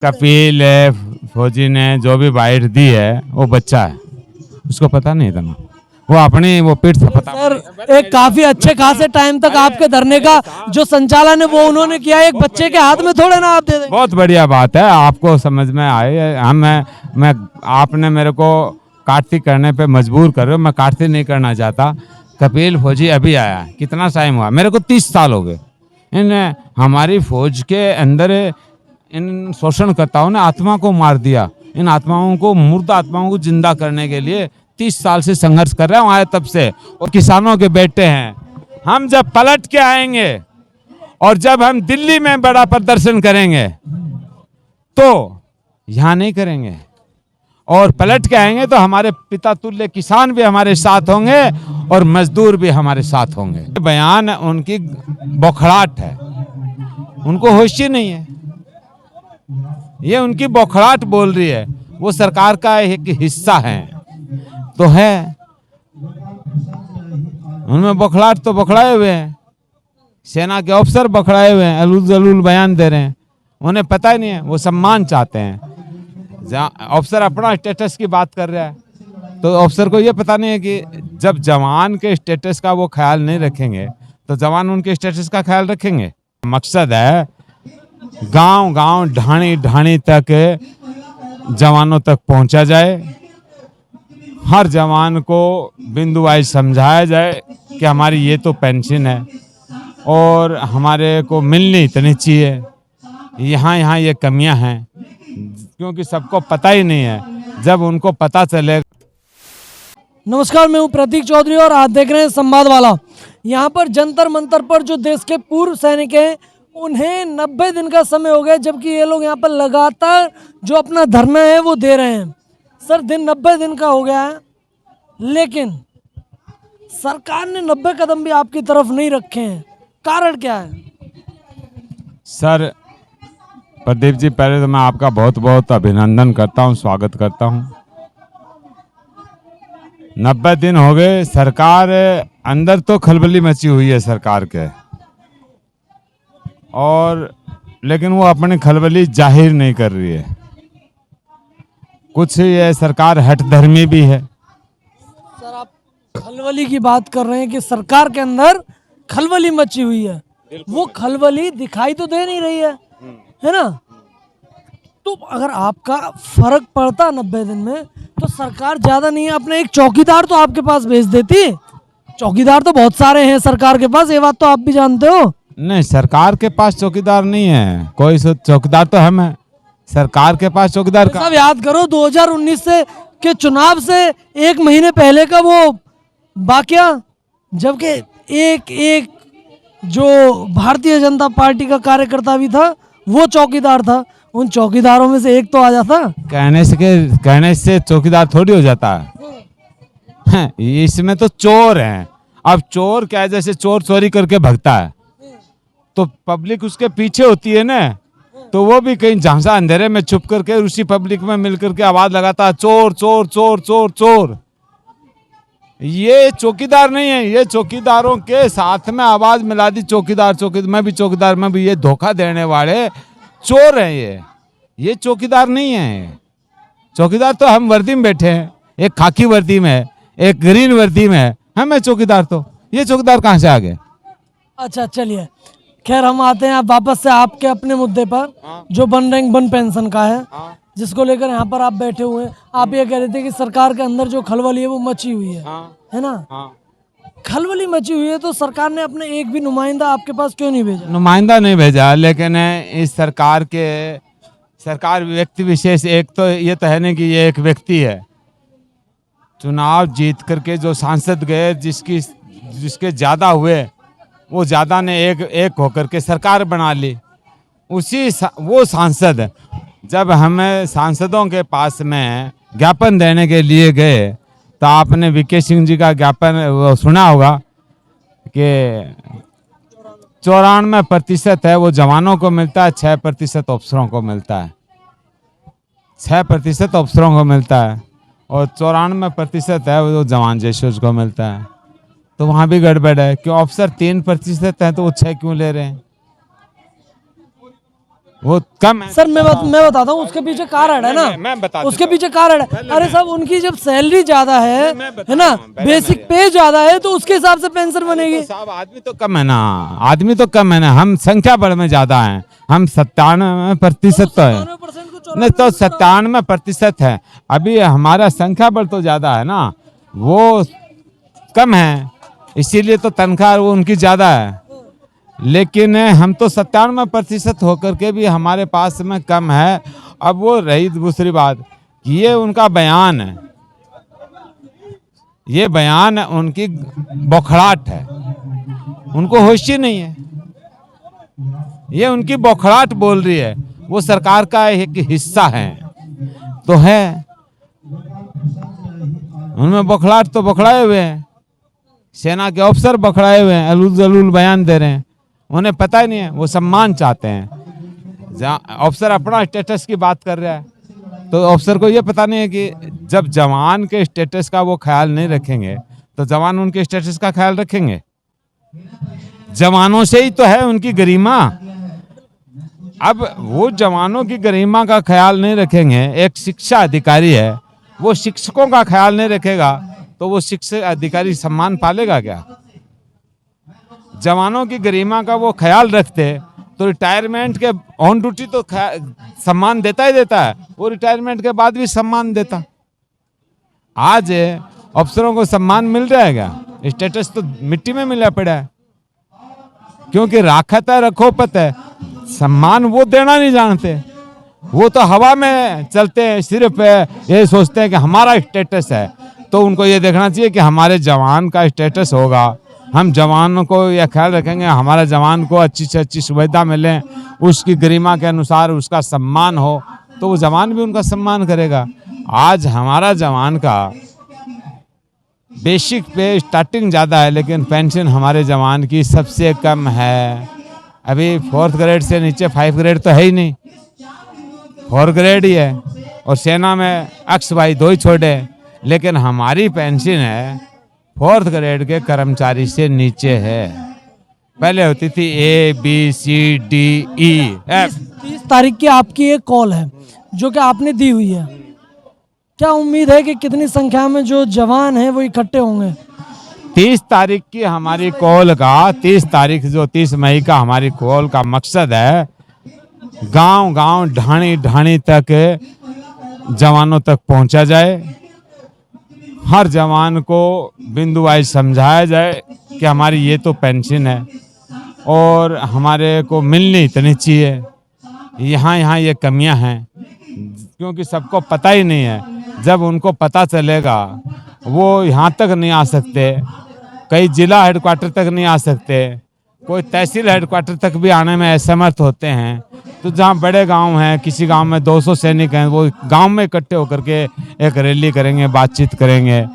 कपिल फौजी ने जो भी बाइट दी है वो बच्चा है, उसको पता नहीं था ना, वो अपनी वो पीठ थपथपा। सर एक काफी अच्छे खासे टाइम तक आपके धरने का जो संचालन है वो उन्होंने किया, एक बच्चे के हाथ में थोड़े ना आप दे दें। बहुत बढ़िया बात है, आपको समझ में आए। मैं आपने मेरे को काटती करने पे मजबूर कर रहे हो, मैं काटती नहीं करना चाहता। कपिल फौजी अभी आया है, कितना टाइम हुआ, मेरे को 30 साल हो गए। इन हमारी फौज के अंदर इन शोषणकर्ताओं ने आत्मा को मार दिया। इन आत्माओं को, मुर्दा आत्माओं को जिंदा करने के लिए 30 साल से संघर्ष कर रहे हैं आए तब से, और किसानों के बेटे हैं। हम जब पलट के आएंगे और जब हम दिल्ली में बड़ा प्रदर्शन करेंगे तो यहाँ नहीं करेंगे, और पलट के आएंगे तो हमारे पिता तुल्य किसान भी हमारे साथ होंगे और मजदूर भी हमारे साथ होंगे। बयान उनकी बौखलाहट है, उनको होश ही नहीं है, ये उनकी बौखलाहट बोल रही है। वो सरकार का एक हिस्सा है तो है, उनमें बौखलाहट तो बौखलाए हुए हैं। सेना के अफसर बौखलाए हुए हैं, अलूल जलूल बयान दे रहे हैं, उन्हें पता ही नहीं है। वो सम्मान चाहते हैं। अफसर अपना स्टेटस की बात कर रहा है तो अफसर को ये पता नहीं है कि जब जवान के स्टेटस का वो ख्याल नहीं रखेंगे तो जवान उनके स्टेटस का ख्याल रखेंगे। मकसद है गांव गांव ढाणी ढाणी तक जवानों तक पहुंचा जाए, हर जवान को बिंदु वाइज समझाया जाए कि हमारी ये तो पेंशन है और हमारे को मिलनी इतनी चाहिए, यहाँ यहाँ ये कमियां हैं, क्योंकि सबको पता ही नहीं है। जब उनको पता चलेगा। नमस्कार, मैं हूं प्रतीक चौधरी और आप देख रहे हैं संवाद वाला। यहाँ पर जंतर मंतर पर जो देश के पूर्व सैनिक हैं उन्हें 90 दिन का समय हो गया, जबकि ये लोग यहाँ पर लगातार जो अपना धरना है वो दे रहे हैं। सर दिन 90 दिन का हो गया है, लेकिन सरकार ने 90 कदम भी आपकी तरफ नहीं रखे हैं, कारण क्या है? सर प्रदीप जी, पहले तो मैं आपका बहुत बहुत अभिनंदन करता हूँ, स्वागत करता हूँ। 90 दिन हो गए, सरकार अंदर तो खलबली मची हुई है सरकार के, और लेकिन वो अपनी खलबली जाहिर नहीं कर रही है। कुछ ये सरकार हठधर्मी भी है। सर आप खलबली की बात कर रहे हैं कि सरकार के अंदर खलबली मची हुई है, वो खलबली दिखाई तो दे नहीं रही है ना? तो अगर आपका फर्क पड़ता 90 दिन में तो सरकार ज्यादा नहीं है, अपने एक चौकीदार तो आपके पास भेज देती। चौकीदार तो बहुत सारे हैं सरकार के पास, ये बात तो आप भी जानते हो। नहीं, सरकार के पास चौकीदार नहीं है, कोई चौकीदार तो हम है, सरकार के पास चौकीदार का। सब याद करो 2019 से के चुनाव से 1 महीने पहले का वो वाकया, जबकि एक जो भारतीय जनता पार्टी का कार्यकर्ता भी था वो चौकीदार था। उन चौकीदारों में से एक तो आ जाता। कहने से चौकीदार थोड़ी हो जाता है। इसमें तो चोर हैं। अब चोर क्या है, जैसे चोर चोरी करके भगता है तो पब्लिक उसके पीछे होती है ना, तो वो भी कहीं झांसा अंधेरे में छुप करके उसी पब्लिक में मिल करके आवाज लगाता है, चोर चोर चोर चोर चोर। ये चौकीदार नहीं है, ये चौकीदारों के साथ में आवाज मिला दी, चौकीदार चौकीदार, मैं भी चौकीदार, मैं भी। ये धोखा देने वाले चोर हैं ये चौकीदार नहीं है। चौकीदार तो हम वर्दी में बैठे हैं, एक खाकी वर्दी में, एक ग्रीन वर्दी में, हम है चौकीदार। तो ये चौकीदार कहाँ से आ गए? अच्छा चलिए, खैर हम आते हैं आप वापस से आपके अपने मुद्दे पर। जो वन रैंक वन पेंशन का है, जिसको लेकर यहाँ पर आप बैठे हुए हैं। आप ये कह रहे थे कि सरकार के अंदर जो खलबली है वो मची हुई है ना? खलबली मची हुई है तो सरकार ने अपने एक भी नुमाइंदा आपके पास क्यों नहीं भेजा? नुमाइंदा नहीं भेजा, लेकिन इस सरकार व्यक्ति विशेष, एक तो ये तो है नहीं कि ये एक व्यक्ति है। चुनाव जीत करके जो सांसद गए, जिसके ज्यादा हुए, वो ज्यादा ने एक होकर के सरकार बना ली। वो सांसद, जब हमें सांसदों के पास में ज्ञापन देने के लिए गए तो आपने वीके सिंह जी का ज्ञापन सुना होगा कि 94% है वो जवानों को मिलता है, 6% अफसरों को मिलता है। 6% अफसरों को मिलता है और 94% है वो जवान जैसे को मिलता है। तो वहाँ भी गड़बड़ है। क्यों अफसर 3% है तो वो 6 क्यों ले रहे हैं? वो कम है। सर मैं बताता हूँ उसके पीछे कारण है ना, मैं बता उसके देता पीछे कारण है। अरे साहब उनकी जब सैलरी ज्यादा है ना, पहले बेसिक पे ज्यादा है, तो उसके हिसाब से पेंशन बनेगी। तो साहब आदमी तो कम है ना, आदमी तो कम है ना, हम संख्या बड़ में ज्यादा हैं, हम 97% तो है, 97% को नहीं तो 97% है। अभी हमारा संख्या बल तो ज्यादा है ना, वो कम है, इसीलिए तो तनख्वाह वो उनकी ज्यादा है। लेकिन हम तो 97% होकर के भी हमारे पास में कम है। अब वो रही दूसरी बात कि ये उनका बयान है, ये बयान उनकी बौखलाहट है, उनको होश ही नहीं है, ये उनकी बौखलाहट बोल रही है। वो सरकार का एक हिस्सा है तो है, उनमें बौखलाहट तो बौखलाए हुए हैं, सेना के अफसर बौखलाए हुए हैं, अलूल जलूल बयान दे रहे हैं, उन्हें पता ही नहीं है, वो सम्मान चाहते हैं। अफसर अपना स्टेटस की बात कर रहा है, तो अफसर को ये पता नहीं है कि जब जवान के स्टेटस का वो ख्याल नहीं रखेंगे तो जवान उनके स्टेटस का ख्याल रखेंगे। जवानों से ही तो है उनकी गरिमा। अब वो जवानों की गरिमा का ख्याल नहीं रखेंगे, एक शिक्षा अधिकारी है, वो शिक्षकों का ख्याल नहीं रखेगा तो वो शिक्षक अधिकारी सम्मान पालेगा क्या? जवानों की गरिमा का वो ख्याल रखते तो रिटायरमेंट के ऑन ड्यूटी तो सम्मान देता ही देता है, वो रिटायरमेंट के बाद भी सम्मान देता। आज अफसरों को सम्मान मिल जाएगा, स्टेटस तो मिट्टी में मिला पड़ा है, क्योंकि राखत है रखोपत है, सम्मान वो देना नहीं जानते, वो तो हवा में चलते हैं, सिर्फ ये सोचते हैं कि हमारा स्टेटस है। तो उनको ये देखना चाहिए कि हमारे जवान का स्टेटस होगा, हम जवानों को यह ख्याल रखेंगे हमारा जवान को अच्छी से अच्छी सुविधा मिले, उसकी गरिमा के अनुसार उसका सम्मान हो, तो वो जवान भी उनका सम्मान करेगा। आज हमारा जवान का बेसिक पे स्टार्टिंग ज़्यादा है, लेकिन पेंशन हमारे जवान की सबसे कम है। अभी 4th ग्रेड से नीचे 5 ग्रेड तो है ही नहीं, 4 ग्रेड ही है, और सेना में अक्स भाई 2 ही छोड़े, लेकिन हमारी पेंशन है 4th ग्रेड के कर्मचारी से नीचे है। पहले होती थी ABCDEF। 30 तारीख की आपकी एक कॉल है जो कि आपने दी हुई है, क्या उम्मीद है कि कितनी संख्या में जो जवान हैं वो इकट्ठे होंगे? 30 तारीख की हमारी कॉल का 30 तारीख जो 30 मई का हमारी कॉल का मकसद है गांव गांव ढाणी ढाणी तक जवानों तक पहुंचा जाए, हर जवान को बिंदु वाइज समझाया जाए कि हमारी ये तो पेंशन है और हमारे को मिलनी इतनी चाहिए, यहाँ ये कमियां हैं, क्योंकि सबको पता ही नहीं है। जब उनको पता चलेगा वो यहाँ तक नहीं आ सकते, कई जिला हेडक्वार्टर तक नहीं आ सकते, कोई तहसील हेडक्वार्टर तक भी आने में असमर्थ होते हैं। तो जहाँ बड़े गांव हैं, किसी गांव में 200 सैनिक हैं, वो गांव में इकट्ठे होकर के एक रैली करेंगे, बातचीत करेंगे,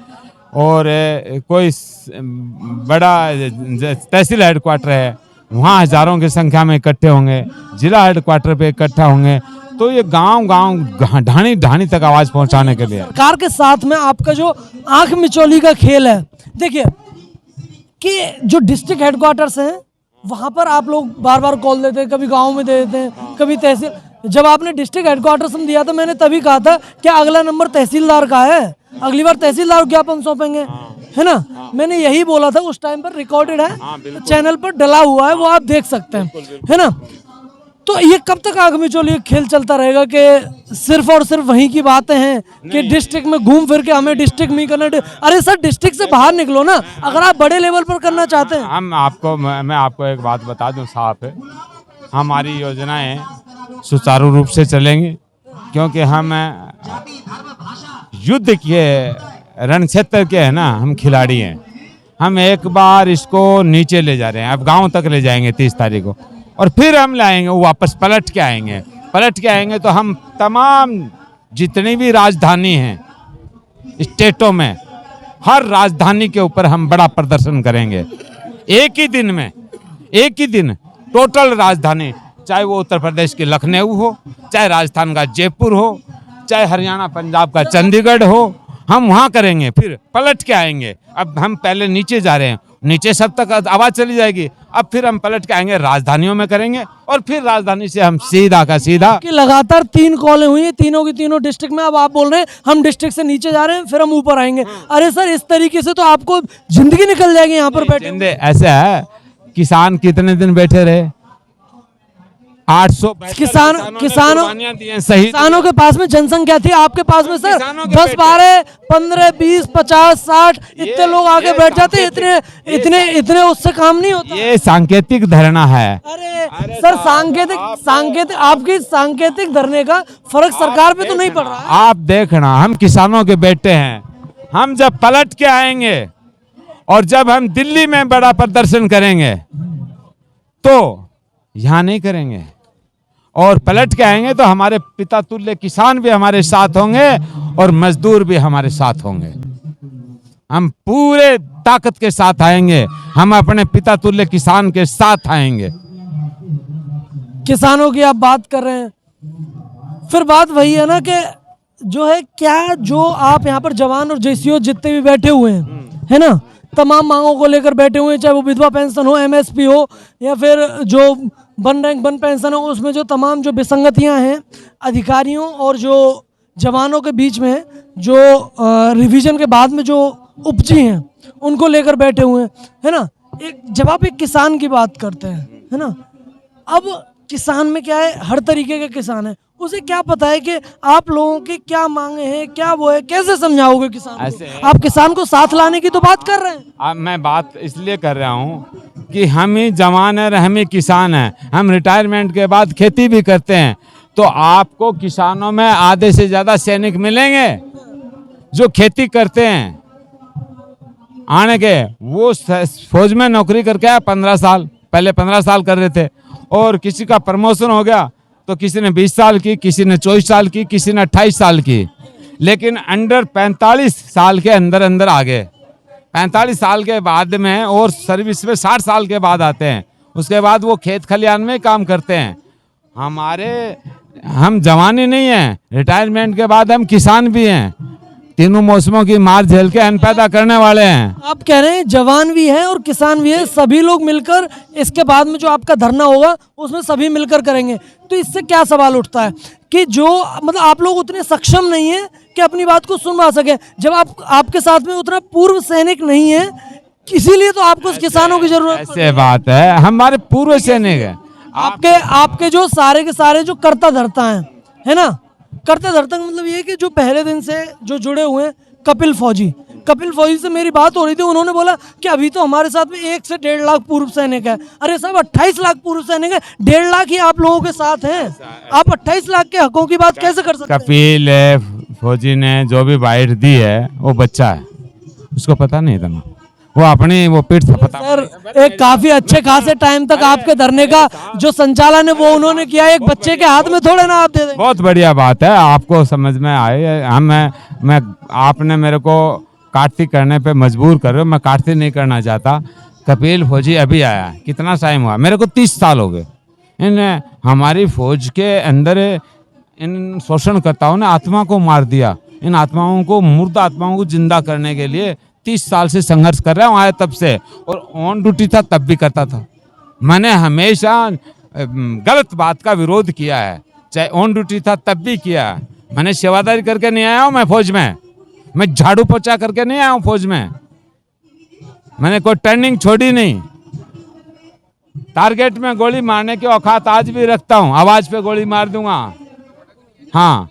और कोई बड़ा तहसील हेडक्वार्टर है वहाँ हजारों की संख्या में इकट्ठे होंगे, जिला हेडक्वार्टर पे इकट्ठा होंगे, तो ये गांव गांव ढाणी ढाणी तक आवाज पहुंचाने के लिए सरकार के साथ में आपका जो आंख मिचौली का खेल है, देखिए कि जो डिस्ट्रिक्ट हेडक्वार्टर्स हैं वहां पर आप लोग बार बार कॉल देते हैं, कभी गांव में दे देते हैं, कभी तहसील। जब आपने डिस्ट्रिक्ट हेडक्वार्टर्स में दिया था मैंने तभी कहा था कि अगला नंबर तहसीलदार का है, अगली बार तहसीलदार को ज्ञापन सौंपेंगे, है ना? मैंने यही बोला था उस टाइम पर, रिकॉर्डेड है, चैनल पर डला हुआ है, वो आप देख सकते हैं, है ना? तो ये कब तक आग में चोली खेल चलता रहेगा कि सिर्फ और सिर्फ वहीं की बातें हैं कि डिस्ट्रिक्ट में घूम फिर के हमें डिस्ट्रिक्ट में करना? अरे सर डिस्ट्रिक्ट से बाहर निकलो ना, अगर आप बड़े लेवल पर करना चाहते हैं। मैं आपको एक बात बता दूं साहब, हमारी योजनाएं सुचारू रूप से चलेंगी, क्योंकि हम युद्ध के रण क्षेत्र के है ना, हम खिलाड़ी हैं। हम एक बार इसको नीचे ले जा रहे हैं, अब गांव तक ले जाएंगे 30 तारीख को, और फिर हम लाएंगे, वो वापस पलट के आएंगे तो हम तमाम जितनी भी राजधानी हैं स्टेटों में, हर राजधानी के ऊपर हम बड़ा प्रदर्शन करेंगे एक ही दिन टोटल राजधानी, चाहे वो उत्तर प्रदेश के लखनऊ हो, चाहे राजस्थान का जयपुर हो, चाहे हरियाणा पंजाब का चंडीगढ़ हो, हम वहाँ करेंगे, फिर पलट के आएंगे। अब हम पहले नीचे जा रहे हैं, नीचे सब तक आवाज चली जाएगी। अब फिर हम पलट के आएंगे, राजधानियों में करेंगे और फिर राजधानी से हम सीधा का सीधा। कि लगातार 3 कॉलें हुई, तीनों की तीनों डिस्ट्रिक्ट में। अब आप बोल रहे हैं हम डिस्ट्रिक्ट से नीचे जा रहे हैं फिर हम ऊपर आएंगे। अरे सर, इस तरीके से तो आपको जिंदगी निकल जाएगी यहाँ पर बैठे। जिंदे ऐसा है, किसान कितने दिन बैठे रहे? 800 किसानों के पास में जनसंख्या थी, आपके पास में सर 10 12 15 20 50 60 इतने लोग आगे बैठ जाते। इतने उससे काम नहीं होता। ये सांकेतिक धरना है। अरे सर, सांकेतिक आपकी सांकेतिक धरने का फर्क सरकार पे तो नहीं पड़ रहा है। आप देखना, हम किसानों के बेटे हैं। हम जब पलट के आएंगे और जब हम दिल्ली में बड़ा प्रदर्शन करेंगे तो यहाँ नहीं करेंगे, और पलट के आएंगे तो हमारे पिता तुल्य किसान भी हमारे साथ होंगे और मजदूर भी हमारे साथ होंगे। हम पूरे ताकत के साथ आएंगे, हम अपने पिता तुल्य किसान के साथ आएंगे। किसानों की आप बात कर रहे हैं, फिर बात वही है ना कि जो है क्या, जो आप यहाँ पर जवान और जेसीओ जितने भी बैठे हुए हैं, है ना, तमाम मांगों को लेकर बैठे हुए हैं, चाहे वो विधवा पेंशन हो, एमएसपी हो, या फिर जो वन रैंक वन पेंशन हो, उसमें जो तमाम जो विसंगतियां हैं अधिकारियों और जो जवानों के बीच में, जो रिवीजन के बाद में जो उपजी हैं, उनको लेकर बैठे हुए हैं, है ना। जब आप एक किसान की बात करते हैं, है ना, अब किसान में क्या है, हर तरीके के किसान है, उसे क्या पता है कि आप लोगों की क्या मांगे हैं, क्या वो है, कैसे समझाओगे किसान को? आप किसान को साथ लाने की तो बात कर रहे हैं। अब मैं बात इसलिए कर रहा हूँ कि हम ही जवान हैं, हम ही किसान हैं, हम रिटायरमेंट के बाद खेती भी करते हैं, तो आपको किसानों में आधे से ज्यादा सैनिक मिलेंगे जो खेती करते हैं। आने के वो फौज में नौकरी करके आया 15 साल, पहले 15 साल कर रहे थे, और किसी का प्रमोशन हो गया तो किसी ने 20 साल की, किसी ने 24 साल की, किसी ने 28 साल की, लेकिन अंडर 45 साल के अंदर अंदर आ गए। 45 साल के बाद में और सर्विस में 60 साल के बाद आते हैं, उसके बाद वो खेत खलियान में काम करते हैं। हम जवानी नहीं हैं, रिटायरमेंट के बाद हम किसान भी हैं, तीनों मौसमों की मार झेल के अन्न पैदा करने वाले हैं। आप कह रहे हैं जवान भी है और किसान भी है, सभी लोग मिलकर इसके बाद में जो आपका धरना होगा उसमें सभी मिलकर करेंगे। तो इससे क्या सवाल उठता है कि जो मतलब आप लोग उतने सक्षम नहीं है कि अपनी बात को सुनवा सके, जब आपके साथ में उतना पूर्व सैनिक नहीं है, इसीलिए तो आपको किसानों की जरूरत। ऐसे बात है, हमारे पूर्व सैनिक है। आपके जो सारे के सारे जो करता धरता है ना, करता धरता का मतलब ये कि जो पहले दिन से जो जुड़े हुए हैं, कपिल फौजी से मेरी बात हो रही थी, उन्होंने बोला कि अभी तो हमारे साथ में 1 से 1.5 लाख पूर्व सैनिक है। अरे साहब, 28 लाख पूर्व सैनिक है, 1.5 लाख ही आप लोगों के साथ हैं, आप 28 लाख के हकों की बात कैसे कर सकते हैं? कपिल फौजी ने जो भी बाइट दी है वो बच्चा है, उसको पता नहीं था, वो अपनी वो पीठ से पता। सर, एक काफी अच्छे खासे टाइम तक आपके धरने का जो संचालन है वो उन्होंने किया, एक बच्चे के हाथ में थोड़े ना आप दे दें। बहुत बढ़िया बात है, आपको समझ में आए। मैं आपने मेरे को काटती करने पे मजबूर कर रहे हो, मैं काटती नहीं करना चाहता। कपिल फौजी अभी आया, कितना टाइम हुआ? मेरे को 30 साल हो गए। इन हमारी फौज के अंदर इन शोषणकर्ताओं ने आत्मा को मार दिया। इन आत्माओं को, मुर्दा आत्माओं को जिंदा करने के लिए 30 साल से संघर्ष कर रहा हूँ, आया तब से, और ऑन ड्यूटी था तब भी करता था। मैंने हमेशा गलत बात का विरोध किया है, चाहे ऑन ड्यूटी था तब भी किया है। मैंने सेवादारी करके नहीं आया हूँ मैं फौज में, मैं झाड़ू पोछा करके नहीं आया हूँ फौज में, मैंने कोई ट्रेनिंग छोड़ी नहीं। टारगेट में गोली मारने की औकात आज भी रखता हूँ, आवाज पे गोली मार दूंगा। हाँ,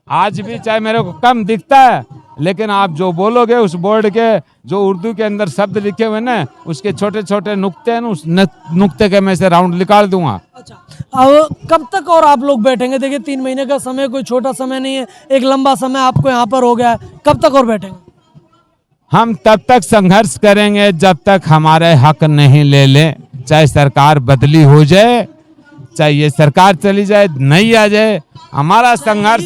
आज भी चाहे मेरे को कम दिखता है, लेकिन आप जो बोलोगे उस बोर्ड के जो उर्दू के अंदर शब्द लिखे हुए ना, उसके छोटे छोटे नुक्ते हैं, उस नुक्ते के मैं से राउंड निकाल दूंगा। अच्छा, अब कब तक और आप लोग बैठेंगे? देखिए 3 महीने का समय कोई छोटा समय नहीं है, एक लंबा समय आपको यहाँ पर हो गया है, कब तक और बैठेंगे? हम तब तक संघर्ष करेंगे जब तक हमारे हक नहीं ले ले, चाहे सरकार बदली हो जाए, चाहे ये सरकार चली जाए, नहीं आ जाए, हमारा संघर्ष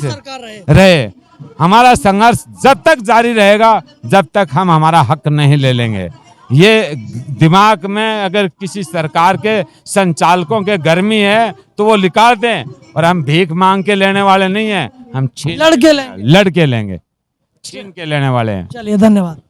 रहे। हमारा संघर्ष जब तक जारी रहेगा जब तक हम हमारा हक नहीं ले लेंगे। ये दिमाग में अगर किसी सरकार के संचालकों के गर्मी है तो वो निकाल दें, और हम भीख मांग के लेने वाले नहीं हैं, हम लड़के लेंगे, छीन के लेने वाले हैं। चलिए, धन्यवाद।